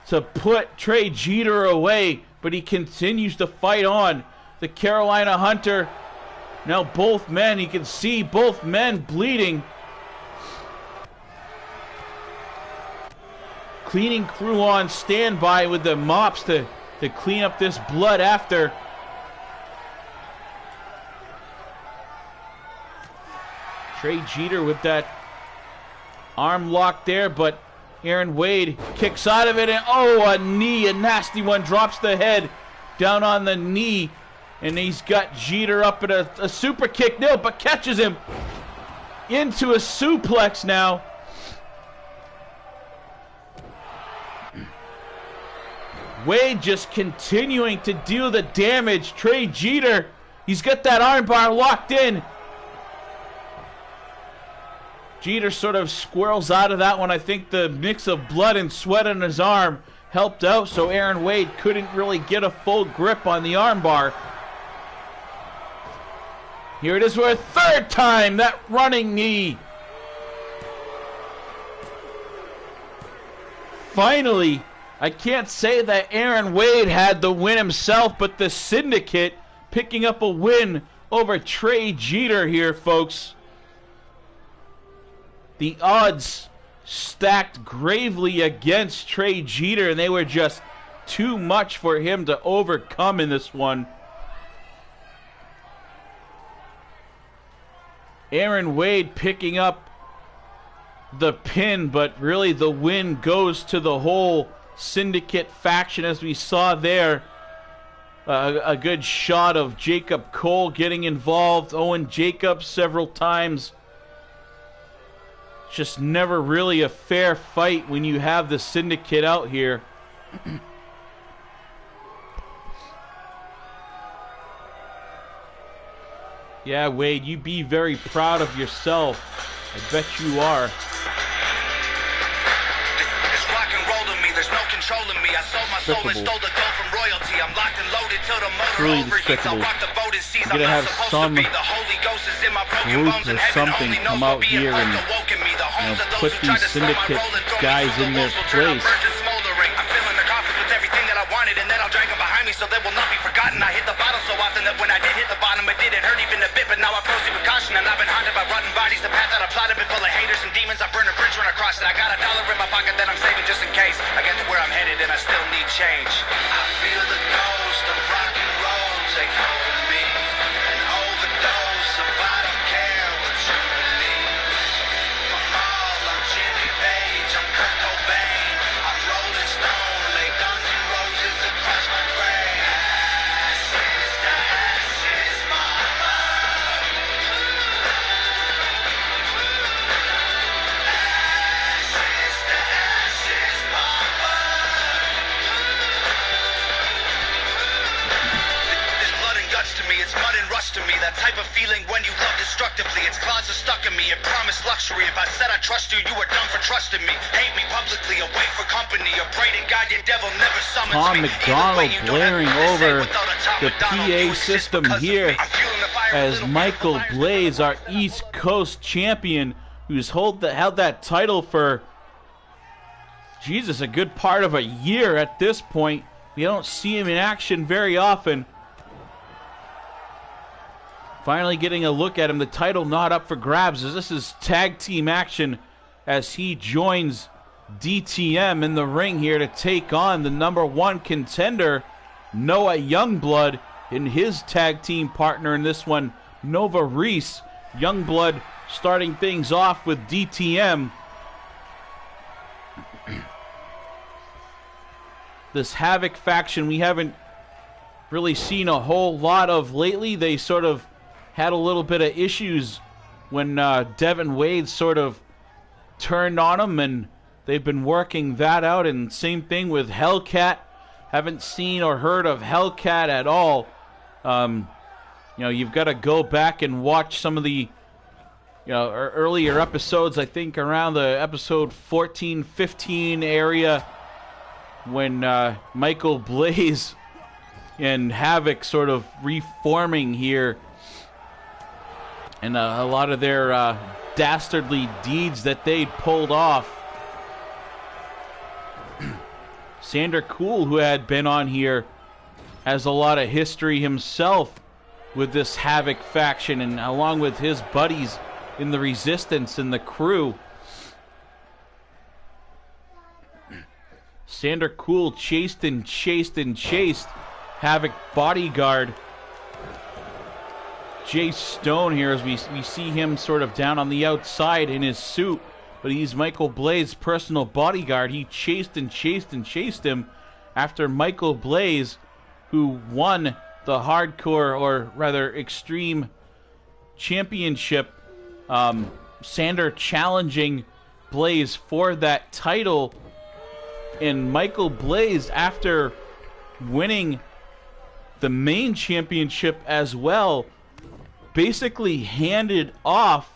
to put Trey Jeter away, but he continues to fight on. The Carolina Hunter, now both men, you can see both men bleeding. Cleaning crew on standby with the mops to clean up this blood after. Trey Jeter with that arm lock there, but Aaron Wade kicks out of it, and oh, a knee, a nasty one, drops the head down on the knee, and he's got Jeter up at a super kick, no, but catches him into a suplex now. Wade just continuing to deal the damage. Trey Jeter, he's got that armbar locked in. Jeter sort of squirrels out of that one. I think the mix of blood and sweat on his arm helped out, so Aaron Wade couldn't really get a full grip on the armbar. Here it is for a third time, that running knee. Finally, I can't say that Aaron Wade had the win himself, but the Syndicate picking up a win over Trey Jeter here, folks. The odds stacked gravely against Trey Jeter, and they were just too much for him to overcome in this one. Aaron Wade picking up the pin, but really the win goes to the whole Syndicate faction, as we saw there. A good shot of Jacob Cole getting involved, Owen Jacobs several times. Just never really a fair fight when you have the Syndicate out here. Yeah, Wade, you be very proud of yourself. I bet you are. It's rock and roll to me, there's no controlling me. I sold my soul and stole the gold from royalty. I'm locked and loaded till the motor Truly overheats. I'll despicable. rock the boat and seas. You're gonna have some The Holy Ghost is in my broken group bones, or and heaven something only knows come what out being here and fucked awoken me. The homes of put those who tried these to slow my Syndicate roll and throw me guys through in the their walls will turn place. up virgin smoldering. I'm filling the coffins with everything that I wanted, and then I'll drag them behind me so they will not be forgotten. I hit the bottom so often that when I did hit the bottom, it didn't hurt even a bit, but now I proceed with caution, and I've been haunted by rotten bodies. The path that I plotted been full of haters and demons. I burned a bridge when I crossed it. I got $1 in my pocket that I'm saving just in case I get to where I'm headed, and I still need change. I feel the ghost of rock and roll take hold of me, an overdose of I don't care what you believe. From all I'm Jimmy Page, I'm Kurt Cobain, I'm Rolling Stone, lay Guns N' Roses across my grave. destructively. Its claws are stuck in me. It promised luxury. If I said I trust you, you were dumb for trusting me. Hate me publicly, away for company. Or pray to God your devil never summons Tom me. McDonald blaring over the PA system here as Michael Blaze, our East Coast champion, who's held that title for, Jesus, a good part of a year at this point. We don't see him in action very often. Finally getting a look at him. The title not up for grabs as this is tag team action as he joins DTM in the ring here to take on the #1 contender, Noah Youngblood, and his tag team partner in this one, Nova Reese. Youngblood starting things off with DTM. This Havoc faction we haven't really seen a whole lot of lately. They sort of had a little bit of issues when Devin Wade sort of turned on them, and they've been working that out. And same thing with Hellcat. Haven't seen or heard of Hellcat at all. You've got to go back and watch some of the earlier episodes. I think around the episode 14, 15 area when Michael Blaze and Havoc sort of reforming here. And a lot of their dastardly deeds that they'd pulled off. Sander Cool, who had been on here, has a lot of history himself with this Havoc faction, and along with his buddies in the Resistance and the crew. Sander Cool chased and chased and chased Havoc bodyguard Jay Stone here as we see him sort of down on the outside in his suit, but he's Michael Blaze's personal bodyguard. He chased and chased and chased him after Michael Blaze, who won the hardcore, or rather extreme championship, Sander challenging Blaze for that title, and Michael Blaze, after winning the main championship as well, basically handed off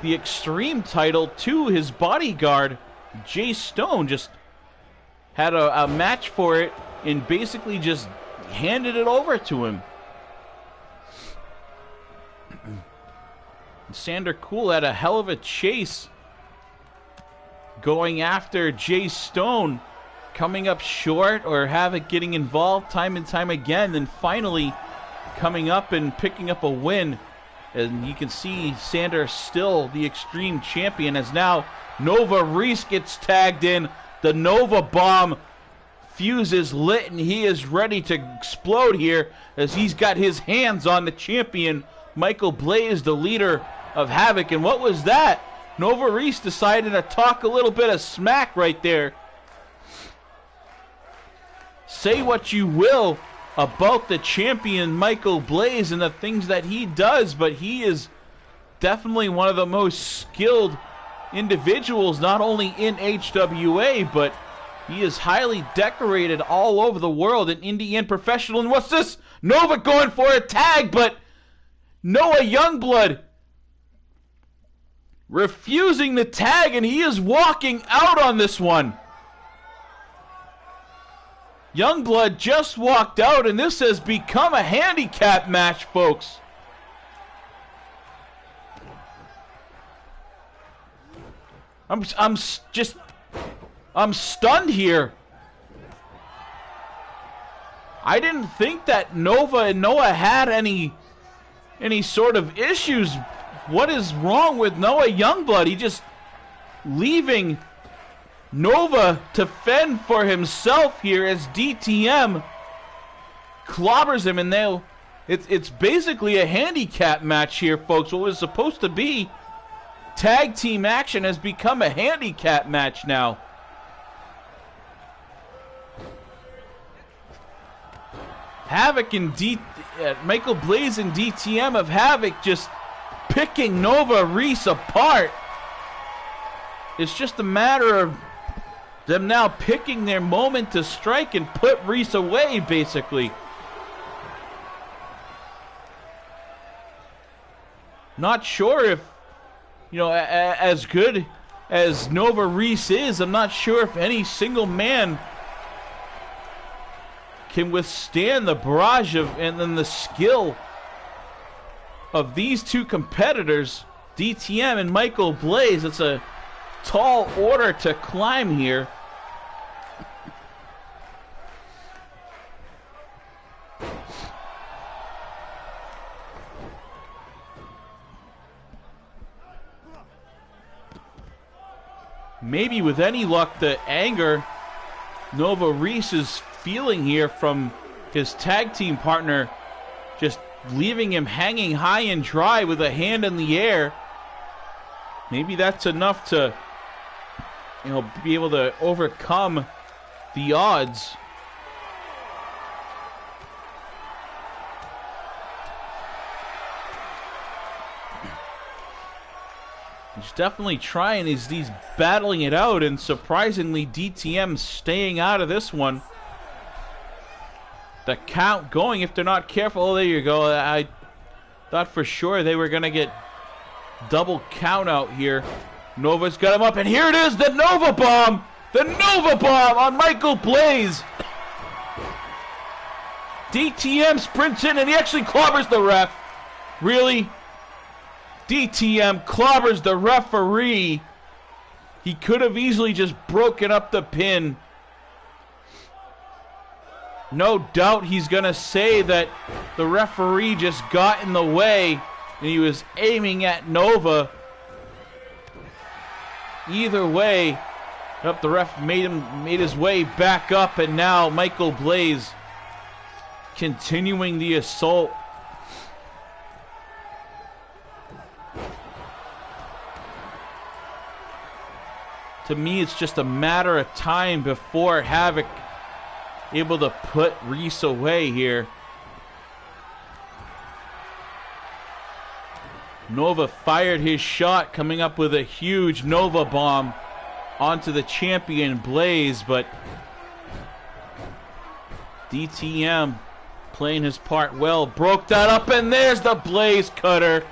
the Extreme title to his bodyguard, Jay Stone. Just had a match for it and basically just handed it over to him. Sander Cool had a hell of a chase going after Jay Stone, coming up short or Havoc getting involved time and time again, then finally coming up and picking up a win. And you can see Sander still the Extreme champion, as now Nova Reese gets tagged in. The Nova bomb fuse is lit and he is ready to explode here as he's got his hands on the champion, Michael Blaze, the leader of Havoc. And what was that? Nova Reese decided to talk a little bit of smack right there. Say what you will about the champion Michael Blaze and the things that he does, but he is definitely one of the most skilled individuals, not only in HWA, but he is highly decorated all over the world, an Indian professional. And what's this? Nova going for a tag, but Noah Youngblood refusing the tag, and he is walking out on this one. Youngblood just walked out, and this has become a handicap match, folks. I'm stunned here. I didn't think that Nova and Noah had any sort of issues. What is wrong with Noah Youngblood? He just leaving Nova to fend for himself here as DTM clobbers him, and it's basically a handicap match here, folks. What was supposed to be tag team action has become a handicap match now. Havoc and Michael Blaze and DTM of Havoc just picking Nova Reese apart. It's just a matter of them now picking their moment to strike and put Reese away, basically. Not sure if, as good as Nova Reese is, I'm not sure if any single man can withstand the barrage of and then the skill of these two competitors, DTM and Michael Blaze. It's a tall order to climb here. Maybe with any luck, the anger Nova Reese is feeling here from his tag team partner just leaving him hanging high and dry with a hand in the air. Maybe that's enough to, be able to overcome the odds. He's definitely trying. He's battling it out, and surprisingly, DTM staying out of this one. The count going if they're not careful. Oh, there you go. I thought for sure they were going to get double count out here. Nova's got him up, and here it is, the Nova Bomb! The Nova Bomb on Michael Blaze! DTM sprints in, and he actually clobbers the ref. Really? DTM clobbers the referee. He could have easily just broken up the pin. No doubt he's going to say that the referee just got in the way and he was aiming at Nova. Either way, the ref made his way back up, and now Michael Blaze continuing the assault. To me, it's just a matter of time before Havoc able to put Reese away here. Nova fired his shot, coming up with a huge Nova Bomb onto the champion Blaze, but DTM playing his part well, broke that up, and there's the Blaze Cutter.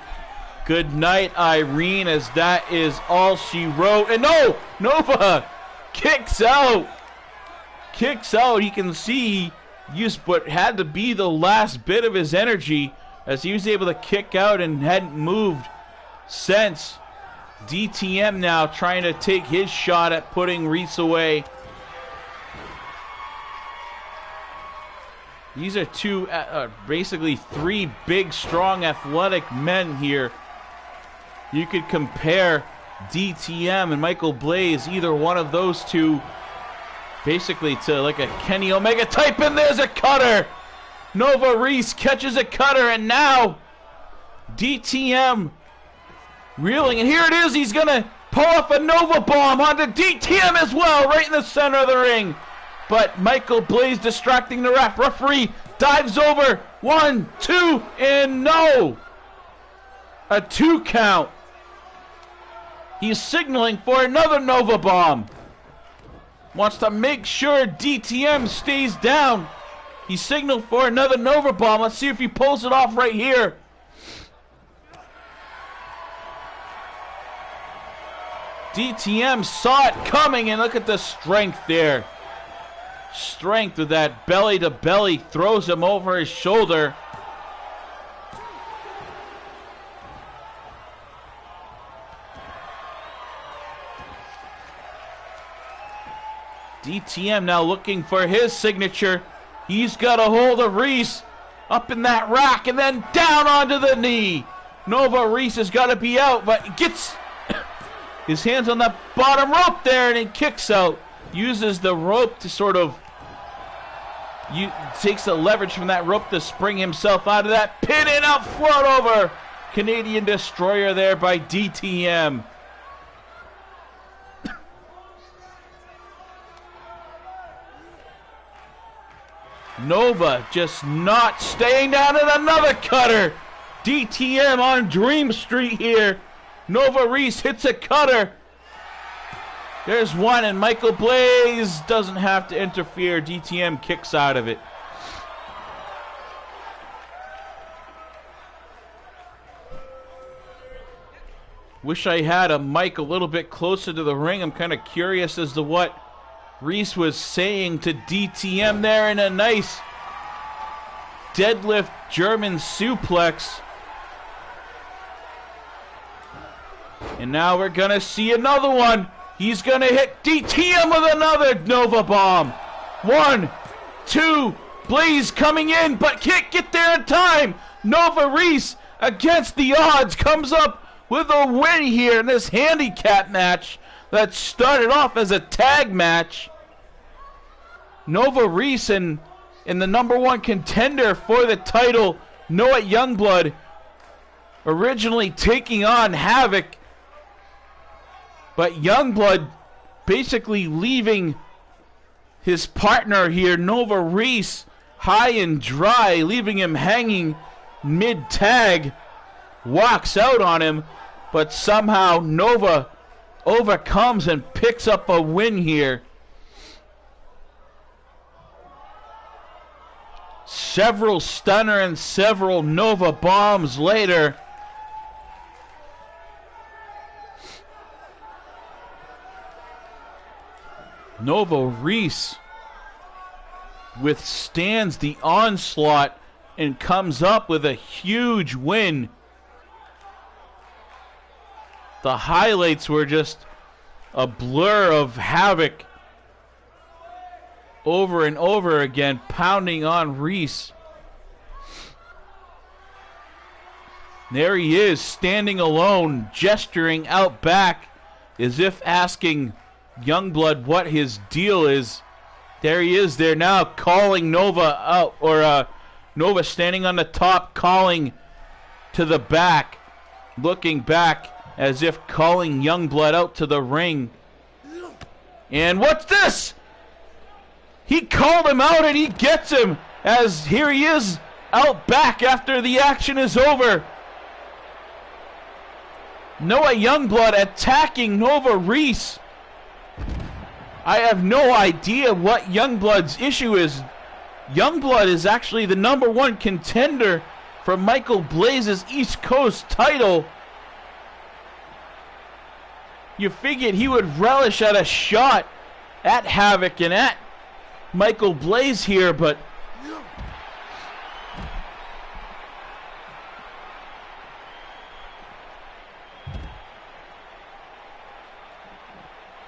Good night, Irene, as that is all she wrote. And no! Nova kicks out. Kicks out. He can see he used what had to be the last bit of his energy as he was able to kick out and hadn't moved since. DTM now trying to take his shot at putting Reese away. These are two, basically three big, strong, athletic men here. You could compare DTM and Michael Blaze, either one of those two, basically to like a Kenny Omega type, and there's a cutter! Nova Reese catches a cutter, and now DTM reeling, and here it is, he's gonna pull off a Nova Bomb onto DTM as well, right in the center of the ring. But Michael Blaze distracting the ref. Referee dives over, 1, 2, and no! A 2 count. He's signaling for another Nova Bomb. Wants to make sure DTM stays down. He signaled for another Nova Bomb. Let's see if he pulls it off right here. DTM saw it coming, and look at the strength there. Strength with that belly to belly, throws him over his shoulder. DTM now looking for his signature. He's got a hold of Reese up in that rack and then down onto the knee. Nova Reese has got to be out, but he gets his hands on the bottom rope there and he kicks out. Uses the rope to sort of takes the leverage from that rope to spring himself out of that pin, and out float over. Canadian Destroyer there by DTM. Nova just not staying down, and another cutter. DTM on Dream Street here. Nova Reese hits a cutter. There's one, and Michael Blaze doesn't have to interfere. DTM kicks out of it. Wish I had a mic a little bit closer to the ring. I'm kind of curious as to what Reese was saying to DTM there, in a nice deadlift German suplex. And now we're going to see another one. He's going to hit DTM with another Nova Bomb. 1, 2, Blaze coming in, but can't get there in time. Nova Reese, against the odds, comes up with a win here in this handicap match that started off as a tag match. Nova Reese and the #1 contender for the title, Noah Youngblood, originally taking on Havoc. But Youngblood basically leaving his partner here, Nova Reese, high and dry, leaving him hanging mid-tag. Walks out on him, but somehow Nova overcomes and picks up a win here. Several stunner and several Nova bombs later, Nova Reese withstands the onslaught and comes up with a huge win. The highlights were just a blur of Havoc over and over again, pounding on Reese. There he is, standing alone, gesturing out back as if asking Youngblood what his deal is. There he is there now, calling Nova out, or Nova standing on the top, calling to the back, looking back as if calling Youngblood out to the ring. And what's this? He called him out and he gets him, as here he is out back after the action is over. Noah Youngblood attacking Nova Reese. I have no idea what Youngblood's issue is. Youngblood is actually the #1 contender for Michael Blaze's East Coast title. You figured he would relish at a shot at Havoc and at Michael Blaze here, but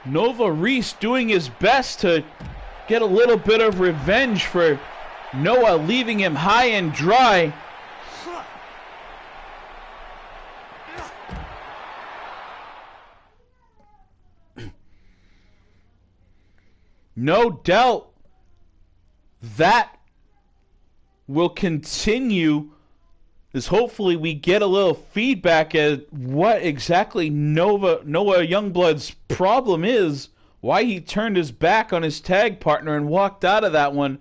Nova Reese doing his best to get a little bit of revenge for Noah leaving him high and dry. No doubt that will continue, as hopefully we get a little feedback at what exactly Noah Youngblood's problem is, why he turned his back on his tag partner and walked out of that one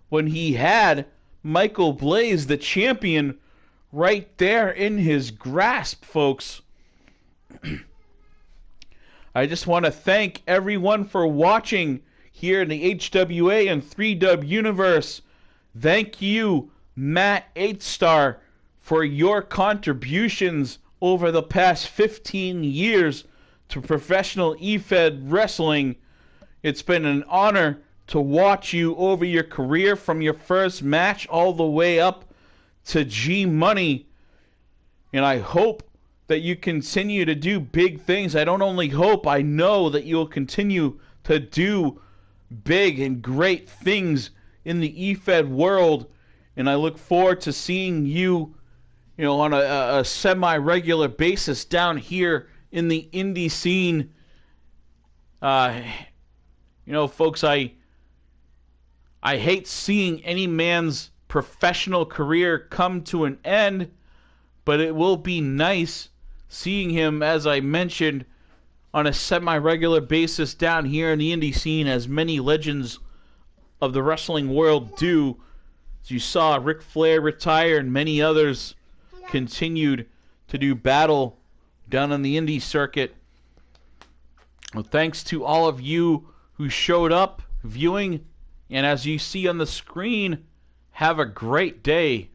when he had Michael Blaze, the champion, right there in his grasp, folks. I just want to thank everyone for watching here in the HWA and 3Dub universe. Thank you, Matt 8-Star, for your contributions over the past 15 years to professional EFED wrestling. It's been an honor to watch you over your career, from your first match all the way up to G Money. And I hope that you continue to do big things. I don't only hope, I know that you'll continue to do big and great things in the EFED world. And I look forward to seeing you, on a semi-regular basis down here in the indie scene. Folks, I hate seeing any man's professional career come to an end, but it will be nice seeing him, as I mentioned, on a semi-regular basis down here in the indie scene, as many legends of the wrestling world do. As you saw Ric Flair retire and many others continued to do battle down on the indie circuit. Well, thanks to all of you who showed up viewing, and as you see on the screen, have a great day.